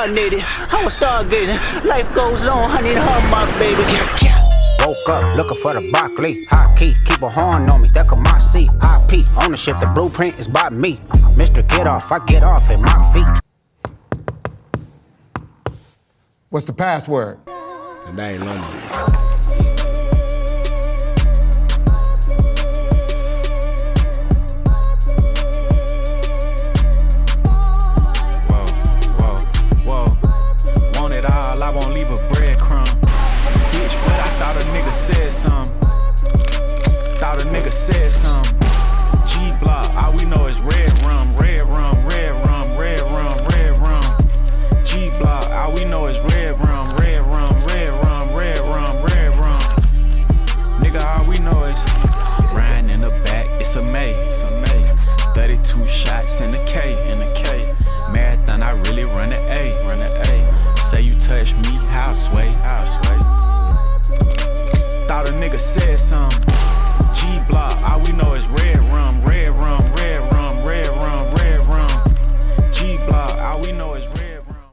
reincarnated. I was stargazing. Life goes on, I need all my babies. Woke up looking for the broccoli. High key, keep a horn on me, that could my seat. IP, ownership, the blueprint is by me. Mr. Get Off, I get off at my feet. What's the password? And that ain't London. I won't leave a breadcrumb. Bitch, what I thought a nigga said some. Thought a nigga said some. G-Block, all we know is red rum, red rum, red rum, red rum, red rum. G-Block, all we know is red rum, red rum, red rum, red rum, red rum. Nigga, all we know is riding in the back, it's a May, it's a May. 32 shots in the K, in the K. Marathon, I really run the A, run the A. Say you touch me, how I sway.